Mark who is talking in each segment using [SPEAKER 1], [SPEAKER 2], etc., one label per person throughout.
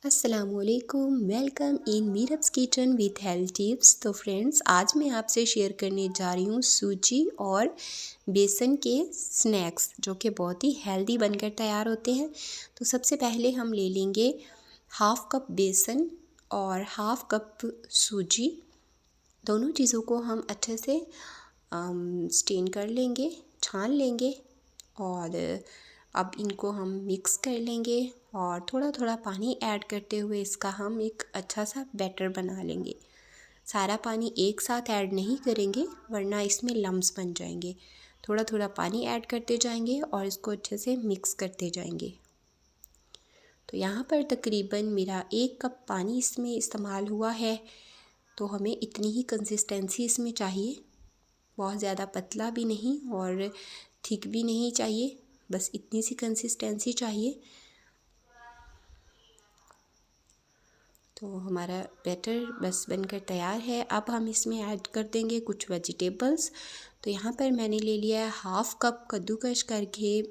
[SPEAKER 1] अस्सलामुअलैकुम, welcome in Meerab's kitchen with health tips. तो friends, आज मैं आपसे शेयर करने जा रही हूँ सूजी और बेसन के स्नैक्स जो कि बहुत ही हेल्दी बनकर तैयार होते हैं। तो सबसे पहले हम ले लेंगे हाफ़ कप बेसन और हाफ़ कप सूजी। दोनों चीज़ों को हम अच्छे से स्टेन कर लेंगे, छान लेंगे और अब इनको हम मिक्स कर लेंगे और थोड़ा थोड़ा पानी ऐड करते हुए इसका हम एक अच्छा सा बैटर बना लेंगे। सारा पानी एक साथ ऐड नहीं करेंगे वरना इसमें लम्स बन जाएंगे। थोड़ा थोड़ा पानी ऐड करते जाएंगे और इसको अच्छे से मिक्स करते जाएंगे। तो यहाँ पर तकरीबन मेरा 1 कप पानी इसमें इस्तेमाल हुआ है। तो हमें इतनी ही कंसिस्टेंसी इसमें चाहिए, बहुत ज़्यादा पतला भी नहीं और थिक भी नहीं चाहिए, बस इतनी सी कंसिस्टेंसी चाहिए। तो हमारा बैटर बस बनकर तैयार है। अब हम इसमें ऐड कर देंगे कुछ वेजिटेबल्स। तो यहाँ पर मैंने ले लिया है हाफ़ कप कद्दूकस करके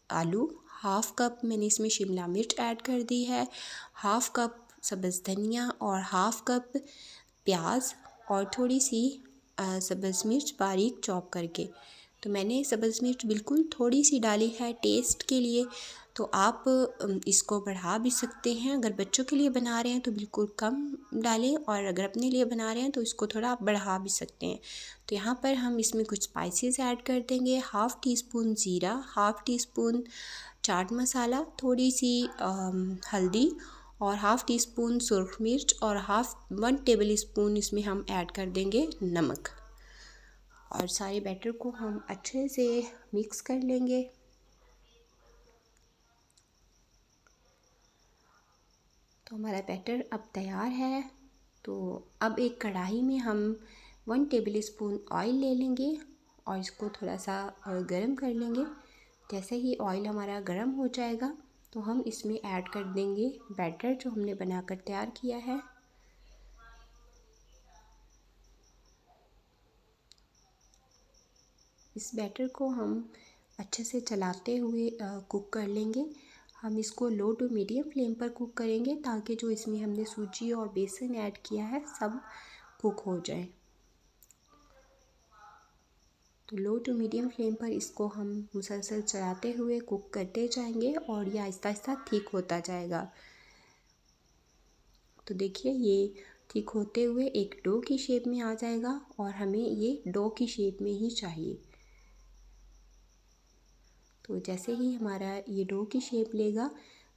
[SPEAKER 1] आलू, हाफ़ कप मैंने इसमें शिमला मिर्च ऐड कर दी है, हाफ़ कप सब्ज़ धनिया और हाफ़ कप प्याज और थोड़ी सी सब्ज़ मिर्च बारीक चॉप करके। तो मैंने सब्ज़ मिर्च बिल्कुल थोड़ी सी डाली है टेस्ट के लिए। तो आप इसको बढ़ा भी सकते हैं। अगर बच्चों के लिए बना रहे हैं तो बिल्कुल कम डालें और अगर अपने लिए बना रहे हैं तो इसको थोड़ा आप बढ़ा भी सकते हैं। तो यहाँ पर हम इसमें कुछ स्पाइसेस ऐड कर देंगे। हाफ़ टी स्पून ज़ीरा, half tea spoon chaat masala, थोड़ी सी हल्दी और हाफ़ टी स्पून सुरख मिर्च और 1 टेबल स्पून इसमें हम ऐड कर देंगे नमक। और सारे बैटर को हम अच्छे से मिक्स कर लेंगे। तो हमारा बैटर अब तैयार है। तो अब एक कढ़ाई में हम 1 टेबल स्पून ऑयल ले लेंगे और इसको थोड़ा सा गरम कर लेंगे। जैसे ही ऑयल हमारा गरम हो जाएगा तो हम इसमें ऐड कर देंगे बैटर जो हमने बनाकर तैयार किया है। इस बैटर को हम अच्छे से चलाते हुए कुक कर लेंगे। हम इसको लो टू मीडियम फ्लेम पर कुक करेंगे ताकि जो इसमें हमने सूजी और बेसन ऐड किया है सब कुक हो जाए। तो लो टू मीडियम फ्लेम पर इसको हम मुसलसल चलाते हुए कुक करते जाएंगे और ये आहिस्ता आहिस्ता ठीक होता जाएगा। तो देखिए ये ठीक होते हुए एक डो की शेप में आ जाएगा और हमें ये डो की शेप में ही चाहिए। तो जैसे ही हमारा ये डो की शेप लेगा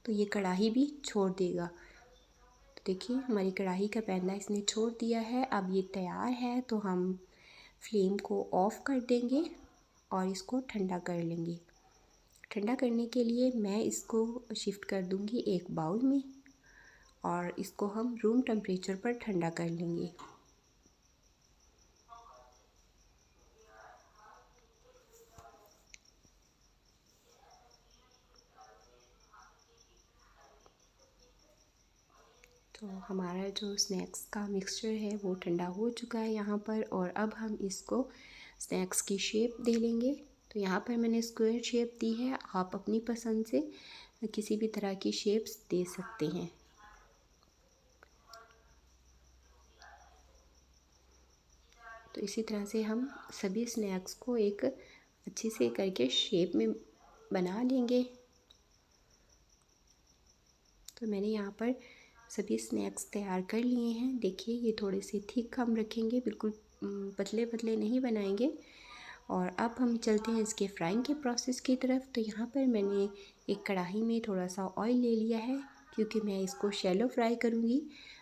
[SPEAKER 1] तो ये कढ़ाई भी छोड़ देगा। तो देखिए हमारी कढ़ाई का पैना इसने छोड़ दिया है। अब ये तैयार है तो हम फ्लेम को ऑफ़ कर देंगे और इसको ठंडा कर लेंगे। ठंडा करने के लिए मैं इसको शिफ्ट कर दूंगी एक बाउल में और इसको हम रूम टेम्परेचर पर ठंडा कर लेंगे। तो हमारा जो स्नैक्स का मिक्सचर है वो ठंडा हो चुका है यहाँ पर और अब हम इसको स्नैक्स की शेप दे लेंगे। तो यहाँ पर मैंने स्क्वायर शेप दी है, आप अपनी पसंद से किसी भी तरह की शेप्स दे सकते हैं। तो इसी तरह से हम सभी स्नैक्स को एक अच्छी से करके शेप में बना लेंगे। तो मैंने यहाँ पर सभी स्नैक्स तैयार कर लिए हैं। देखिए ये थोड़े से थिक हम रखेंगे, बिल्कुल पतले पतले नहीं बनाएंगे। और अब हम चलते हैं इसके फ्राइंग के प्रोसेस की तरफ। तो यहाँ पर मैंने एक कढ़ाई में थोड़ा सा ऑयल ले लिया है क्योंकि मैं इसको शैलो फ्राई करूँगी।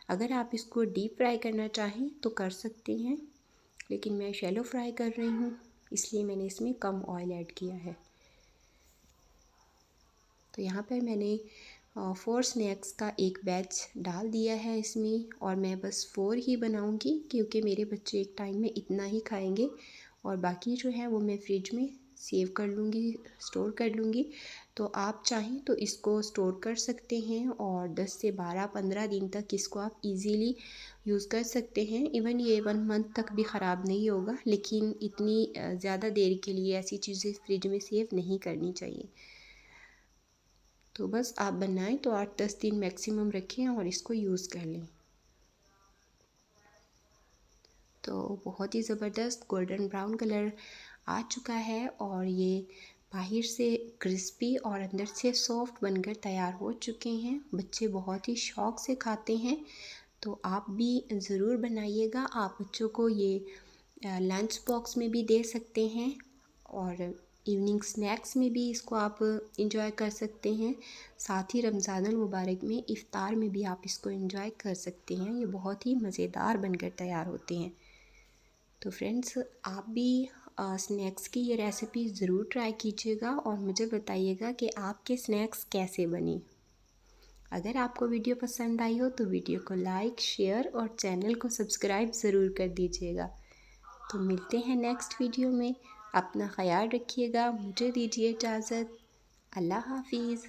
[SPEAKER 1] अगर आप इसको डीप फ्राई करना चाहें तो कर सकते हैं, लेकिन मैं शैलो फ्राई कर रही हूँ इसलिए मैंने इसमें कम ऑयल ऐड किया है। तो यहाँ पर मैंने 4 स्नैक्स का एक बैच डाल दिया है इसमें और मैं बस 4 ही बनाऊँगी क्योंकि मेरे बच्चे एक टाइम में इतना ही खाएंगे और बाकी जो है वो मैं फ्रिज में सेव कर लूँगी, स्टोर कर लूँगी। तो आप चाहें तो इसको स्टोर कर सकते हैं और 10 से 12-15 दिन तक इसको आप इजीली यूज़ कर सकते हैं। इवन ये 1 मंथ तक भी ख़राब नहीं होगा, लेकिन इतनी ज़्यादा देर के लिए ऐसी चीज़ें फ्रिज में सेव नहीं करनी चाहिए। तो बस आप बनाएं तो 8-10 दिन मैक्सिमम रखें और इसको यूज़ कर लें। तो बहुत ही ज़बरदस्त गोल्डन ब्राउन कलर आ चुका है और ये बाहर से क्रिस्पी और अंदर से सॉफ्ट बनकर तैयार हो चुके हैं। बच्चे बहुत ही शौक़ से खाते हैं, तो आप भी ज़रूर बनाइएगा। आप बच्चों को ये लंच बॉक्स में भी दे सकते हैं और इवनिंग स्नैक्स में भी इसको आप इंजॉय कर सकते हैं। साथ ही रमज़ानुल मुबारक में इफ़्तार में भी आप इसको इंजॉय कर सकते हैं। ये बहुत ही मज़ेदार बनकर तैयार होते हैं। तो फ्रेंड्स, आप भी स्नैक्स की ये रेसिपी ज़रूर ट्राई कीजिएगा और मुझे बताइएगा कि आपके स्नैक्स कैसे बने। अगर आपको वीडियो पसंद आई हो तो वीडियो को लाइक, शेयर और चैनल को सब्सक्राइब ज़रूर कर दीजिएगा। तो मिलते हैं नेक्स्ट वीडियो में। अपना ख्याल रखिएगा। मुझे दीजिए इजाज़त। अल्लाह हाफिज़।